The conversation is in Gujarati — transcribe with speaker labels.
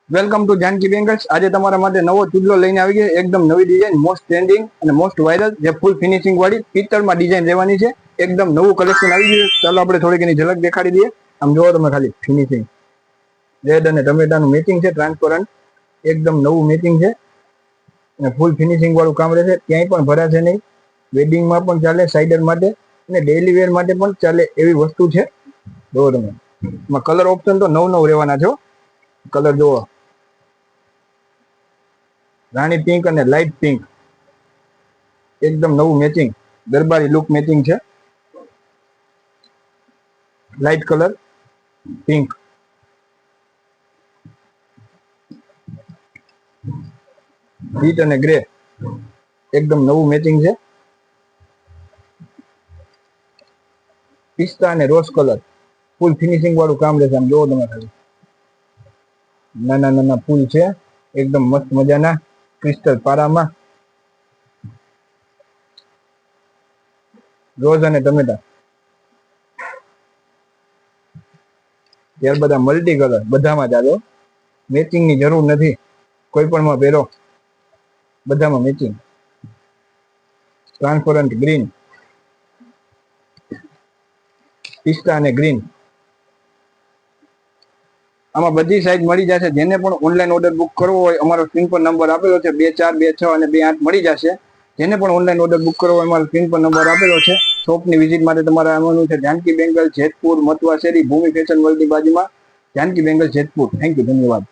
Speaker 1: Welcome to Janaki bangles. આજે તમારા માટે નવો ચૂડલો લઈને આવી ગયો, એકદમ નવી ડિઝાઇન, મોસ્ટ ટ્રેન્ડિંગ અને મોસ્ટ વાયરલ, જે ફૂલ ફિનિશિંગ વાળી પિત્તળમાં ડિઝાઇન રહેવાની છે. એકદમ નવું કલેક્શન આવી ગયું. ચાલો આપણે થોડીક એની ઝલક દેખાડી દઈએ. આમ જોવો તમે ખાલી ફિનિશિંગ, રેડ અને ટમેટાનું મેચિંગ છે, ટ્રાન્સપરન્ટ, એકદમ નવું મેચિંગ છે અને ફૂલ ફિનિશિંગ વાળું કામ રહેશે. ક્યાંય પણ ભરાશે નહીં. વેડિંગમાં પણ ચાલે, સાઇડર માટે અને ડેઇલી વેર માટે પણ ચાલે એવી વસ્તુ છે. જોવો તમે, એમાં કલર ઓપ્શન તો નવ રહેવાના છો. કલર જોવો, રાણી પિંક અને લાઇટ પિંક, એકદમ નવું મેચિંગ, દરબારી લુક મેચિંગ છે. લાઇટ કલર પિંક, વ્હાઈટ અને ગ્રે, એકદમ નવું મેચિંગ છે. પિસ્તા અને રોઝ કલર, ફૂલ ફિનિશિંગ વાળું કામ રહેશે. આમ જોવો તમે ખાલી, નાના નાના ફૂલ છે, એકદમ મસ્ત મજાના ક્રિસ્ટલ પારામાં. રોઝ અને ટમેટા, ત્યાર બધા મલ્ટી કલર, બધામાં ચાલો, મેચિંગ ની જરૂર નથી, કોઈ પણ માં પહેરો, બધામાં મેચિંગ. ટ્રાન્સપરન્ટ ગ્રીન, પિસ્તા અને ગ્રીન, આમાં બધી સાઈઝ મળી જશે. જેને પણ ઓનલાઈન ઓર્ડર બુક કરવો હોય, અમારો સ્ક્રીન પર નંબર આપેલો છે, 2426 અને 28 મળી જશે. જેને પણ ઓનલાઈન ઓર્ડર બુક કરવો હોય, અમારો સ્ક્રીન પર નંબર આપેલો છે. શોપની વિઝિટ માટે તમારે આવવાનું છે જાનકી બેંગલ, જેતપુર, મથુરા શેરી, ભૂમિ ફેશન વર્લ્ડની બાજુમાં, જાનકી બેંગલ, જેતપુર. થેન્ક યુ, ધન્યવાદ.